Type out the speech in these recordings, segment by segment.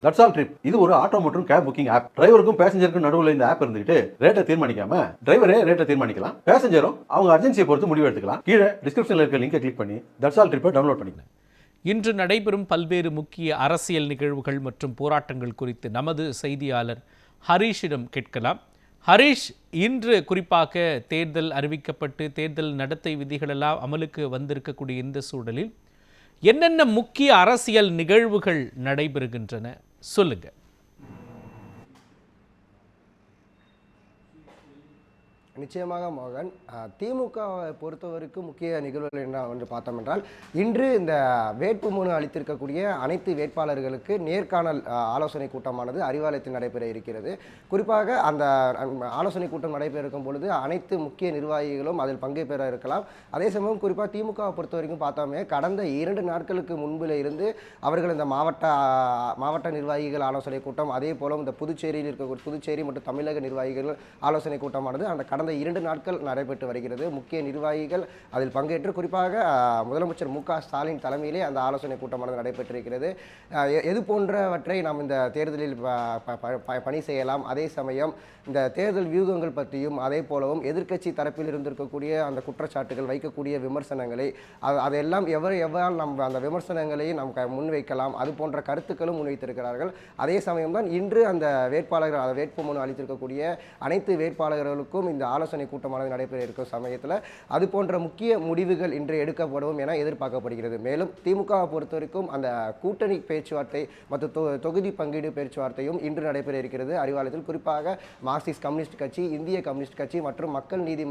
That's all trip. இது ஒரு auto மற்றும் கேப் புக்கிங் ஆப். டிரைவருக்கும் பேசஞ்சருக்கும் நடுவில் இந்த ஆப் இருந்துகிட்டு ரேட்டை தீர்மானிக்காம டிரைவரே ரேட்டை தீர்மானிக்கலாம். பேசஞ்சரும் அவங்க அர்ஜென்சியை பொறுத்து முடிவு எடுத்துக்கலாம். கீழே டிஸ்கிரிப்ஷன்ல இருக்க லிங்கை கிளிக் பண்ணி தட்ஸ் ஆல் ட்ரிப்பை டவுன்லோட் பண்ணிக்கலாம். இன்று நடைபெறும் பல்வேறு முக்கிய அரசியல் நிகழ்வுகள் மற்றும் போராட்டங்கள் குறித்து நமது செய்தியாளர் ஹரீஷிடம் கேட்கலாம். ஹரீஷ், இன்று குறிப்பாக தேர்தல் அறிவிக்கப்பட்டு தேர்தல் நடத்தை விதிகளெல்லாம் அமலுக்கு வந்திருக்கக்கூடிய இந்த சூழலில் என்னென்ன முக்கிய அரசியல் நிகழ்வுகள் நடைபெறுகின்றன சொல்லுங்க. நிச்சயமாக மோகன், திமுகவை பொறுத்தவரைக்கும் முக்கிய நிகழ்வுகள் என்ன என்று பார்த்தோம் என்றால், இன்று இந்த வேட்புமனு அளித்திருக்கக்கூடிய அனைத்து வேட்பாளர்களுக்கு நேர்காணல் ஆலோசனை கூட்டமானது அறிவாலயத்தில் நடைபெற இருக்கிறது. குறிப்பாக அந்த ஆலோசனை கூட்டம் நடைபெற இருக்கும் பொழுது அனைத்து முக்கிய நிர்வாகிகளும் அதில் பங்கு பெற இருக்கலாம். அதே சமயம் குறிப்பாக திமுகவை பொறுத்த வரைக்கும் பார்த்தோமே, கடந்த 2 நாட்களுக்கு முன்பில் இருந்து அவர்கள் இந்த மாவட்ட நிர்வாகிகள் ஆலோசனை கூட்டம், அதே போல இந்த புதுச்சேரியில் இருக்கக்கூடிய புதுச்சேரி மற்றும் தமிழக நிர்வாகிகள் ஆலோசனை கூட்டமானது அந்த கடந்த 2 நாட்கள் நடைபெற்று வருகிறது. முக்கிய நிர்வாகிகள் அதில் பங்கேற்று குறிப்பாக முதலமைச்சர் மு க ஸ்டாலின் தலைமையிலே அந்த ஆலோசனை கூட்டமானது நடைபெற்றிருக்கிறது. எது போன்றவற்றை நாம் இந்த தேர்தலில் பணி செய்யலாம், அதே சமயம் இந்த தேர்தல் வியூகங்கள் பற்றியும், அதே போலவும் எதிர்க்கட்சி தரப்பில் இருந்திருக்கக்கூடிய அந்த குற்றச்சாட்டுகள், வைக்கக்கூடிய விமர்சனங்களை அதெல்லாம் எவ்வாறு நம்ம அந்த விமர்சனங்களை நாம் முன்வைக்கலாம், அது போன்ற கருத்துக்களும் முன்வைத்திருக்கிறார்கள். அதே சமயம்தான் இன்று அந்த வேட்பாளர்கள் வேட்புமனு அளித்திருக்கக்கூடிய அனைத்து வேட்பாளர்களுக்கும் இந்த ஆலோசனை கூட்டமானது நடைபெற இருக்கும் சமயத்தில் அது போன்ற முக்கிய முடிவுகள் இன்று எடுக்கப்படும் என எதிர்பார்க்கப்படுகிறது. மேலும் திமுகவை பொறுத்த வரைக்கும் அந்த கூட்டணி பேச்சுவார்த்தை மற்றும் தொகுதி பங்கீடு பேச்சுவார்த்தையும் இன்று நடைபெற இருக்கிறது அறிவாலயத்தில். குறிப்பாக மார்க்சிஸ்ட் கம்யூனிஸ்ட் கட்சி, இந்திய கம்யூனிஸ்ட் கட்சி மற்றும் மக்கள் நீதி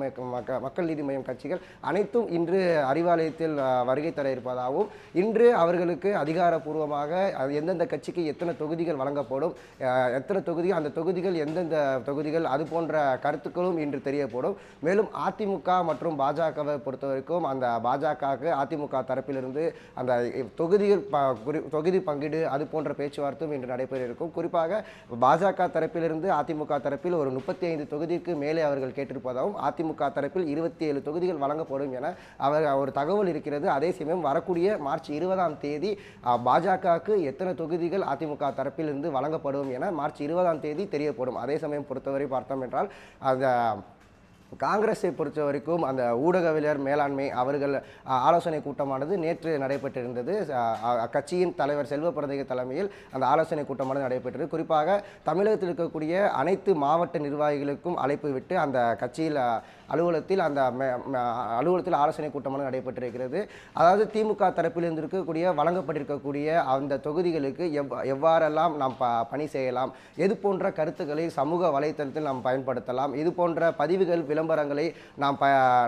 மய்யம் கட்சிகள் அனைத்தும் இன்று அறிவாலயத்தில் வருகை தர இருப்பதாகவும், இன்று அவர்களுக்கு அதிகாரப்பூர்வமாக எந்தெந்த கட்சிக்கு எத்தனை தொகுதிகள் வழங்கப்படும், எத்தனை தொகுதிகள், அந்த தொகுதிகள் எந்தெந்த தொகுதிகள், அது போன்ற கருத்துக்களும் இன்று தெரியப்படும். மேலும் அதிமுக மற்றும் பாஜகவை பொறுத்த வரைக்கும் அந்த பாஜகவுக்கு அதிமுக தரப்பிலிருந்து அந்த தொகுதி பங்கீடு அது போன்ற பேச்சுவார்த்தையும் இன்று நடைபெற இருக்கும். குறிப்பாக பாஜக தரப்பிலிருந்து அதிமுக தரப்பில் ஒரு 35 தொகுதிக்கு மேலே அவர்கள் கேட்டிருப்பதாகவும், அதிமுக தரப்பில் 27 தொகுதிகள் வழங்கப்படும் என ஒரு தகவல் இருக்கிறது. அதே சமயம் வரக்கூடிய மார்ச் 20ஆம் தேதி பாஜகவுக்கு எத்தனை தொகுதிகள் அதிமுக தரப்பில் இருந்து வழங்கப்படும் என மார்ச் 20ஆம் தேதி தெரியப்படும். அதே சமயம் பொறுத்தவரை பார்த்தோம் என்றால் அந்த காங்கிரஸை பொறுத்த வரைக்கும் அந்த ஊடகவியலர் மேலாண்மை அவர்கள் ஆலோசனை கூட்டமானது நேற்று நடைபெற்றிருந்தது. அக்கட்சியின் தலைவர் செல்வ பிறந்தகை தலைமையில் அந்த ஆலோசனை கூட்டமானது நடைபெற்றது. குறிப்பாக தமிழகத்தில் இருக்கக்கூடிய அனைத்து மாவட்ட நிர்வாகிகளுக்கும் அழைப்பு விட்டு அந்த கட்சியில் அலுவலகத்தில் ஆலோசனை கூட்டமானது நடைபெற்றிருக்கிறது. அதாவது திமுக தரப்பில் இருந்திருக்கக்கூடிய வழங்கப்பட்டிருக்கக்கூடிய அந்த தொகுதிகளுக்கு எவ்வாறெல்லாம் நாம் பணி செய்யலாம், எது போன்ற கருத்துக்களை சமூக வலைத்தளத்தில் நாம் பயன்படுத்தலாம், இது போன்ற பதிவுகள் விளம்பரங்களை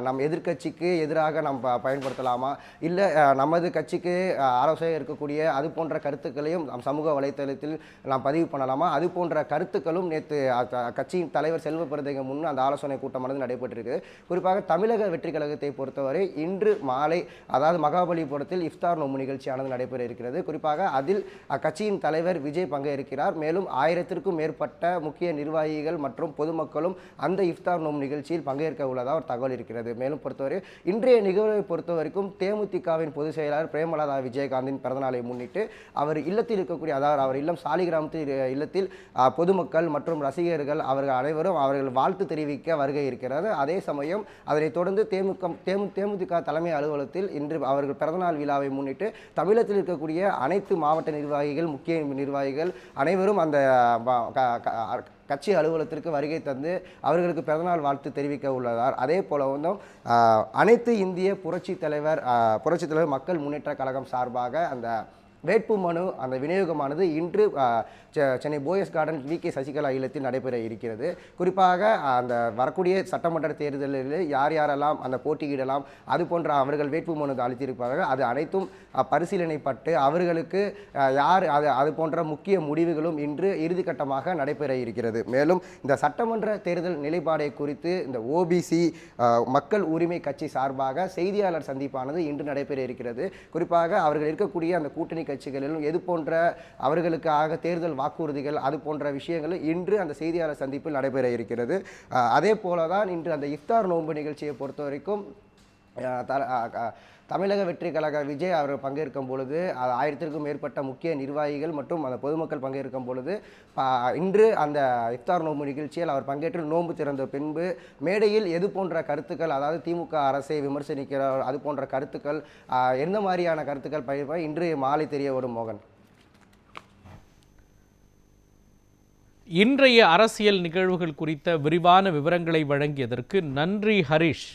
நம் எதிர்கட்சிக்கு எதிராக நாம் பயன்படுத்தலாமா, இல்லை நமது கட்சிக்கு ஆலோசனை இருக்கக்கூடிய அது போன்ற கருத்துக்களையும் நம் சமூக வலைத்தளத்தில் நாம் பதிவு பண்ணலாமா, அது போன்ற கருத்துக்களும் நேற்று கட்சியின் தலைவர் செல்வ பிறந்தகை முன் அந்த ஆலோசனை கூட்டமானது நடைபெற்றிருக்கு. குறிப்பாக தமிழக வெற்றி கழகத்தை பொறுத்தவரை இன்று மாலை, அதாவது மகாபலிபுரத்தில் இஃப்தார் நோம்பு நிகழ்ச்சியானது நடைபெற இருக்கிறது. குறிப்பாக அதில் அக்கட்சியின் தலைவர் விஜய் பங்கேற்கிறார். மேலும் 1000க்கும் மேற்பட்ட முக்கிய நிர்வாகிகள் மற்றும் பொதுமக்களும் அந்த இஃப்தார் நோம்பு நிகழ்ச்சியில் பங்கேற்க உள்ளதாக ஒரு தகவல் இருக்கிறது. மேலும் பொறுத்தவரை இன்றைய நிகழ்வை பொறுத்த வரைக்கும் தேமுதிகவின் பொதுச் செயலாளர் பிரேமலதா விஜயகாந்தின் பிறந்தநாளை முன்னிட்டு அவர் இல்லத்தில் இருக்கக்கூடிய, அதாவது அவர் இல்லம் சாலிகிராமத்தில் இல்லத்தில் பொதுமக்கள் மற்றும் ரசிகர்கள் அவர்கள் அனைவரும் அவர்கள் வாழ்த்து தெரிவிக்க வருகை இருக்கிறது. அதே சமயம் அதனைத் தொடர்ந்து தேமுதிக தலைமை அலுவலகத்தில் இன்று அவர்கள் பிறந்தநாள் விழாவை முன்னிட்டு தமிழகத்தில் இருக்கக்கூடிய அனைத்து மாவட்ட நிர்வாகிகள், முக்கிய நிர்வாகிகள் அனைவரும் அந்த கட்சி அலுவலகத்திற்கு வருகை தந்து அவர்களுக்கு பிறந்தநாள் வாழ்த்து தெரிவிக்க உள்ளதார். அதே போல வந்து அனைத்து இந்திய புரட்சித் தலைவர் மக்கள் முன்னேற்ற கழகம் சார்பாக அந்த வேட்புமனு அந்த விநியோகமானது இன்று சென்னை போயஸ் கார்டன் வி.கே. சசிகலா இல்லத்தில் நடைபெற இருக்கிறது. குறிப்பாக அந்த வரக்கூடிய சட்டமன்ற தேர்தலில் யாரெல்லாம் அந்த போட்டியிடலாம், அது போன்ற அவர்கள் வேட்புமனு அளித்திருப்பார்கள். அது அனைத்தும் பரிசீலனைப்பட்டு அவர்களுக்கு அது போன்ற முக்கிய முடிவுகளும் இன்று இறுதிக்கட்டமாக நடைபெற இருக்கிறது. மேலும் இந்த சட்டமன்ற தேர்தல் நிலைப்பாடை குறித்து இந்த ஓபிசி மக்கள் உரிமை கட்சி சார்பாக செய்தியாளர் சந்திப்பானது இன்று நடைபெற இருக்கிறது. குறிப்பாக அவர்கள் இருக்கக்கூடிய அந்த கூட்டணி கட்சிகளிலும் எது போன்ற அவர்களுக்காக தேர்தல் வாக்குறுதிகள் அது போன்ற விஷயங்கள் இன்று அந்த செய்தியாளர் சந்திப்பில் நடைபெற இருக்கிறது. அதே போலதான் இன்று அந்த இஃப்தார் நோன்பு நிகழ்ச்சியை பொறுத்த வரைக்கும் தமிழக வெற்றி கழக விஜய் அவர் பங்கேற்கும் பொழுது 1000க்கும் மேற்பட்ட முக்கிய நிர்வாகிகள் மற்றும் அந்த பொதுமக்கள் பங்கேற்கும் பொழுது இன்று அந்த இஃப்தார் நோன்பு நிகழ்ச்சியில் அவர் பங்கேற்று நோன்பு திறந்த பின்பு மேடையில் எது போன்ற கருத்துக்கள், அதாவது திமுக அரசை விமர்சனிக்கிற அது போன்ற கருத்துக்கள், எந்த மாதிரியான கருத்துக்கள் பகிர்வார் இன்று மாலை தெரிய வரும் மோகன். இன்றைய அரசியல் நிகழ்வுகள் குறித்த விரிவான விவரங்களை வழங்கியதற்கு நன்றி ஹரிஷ்.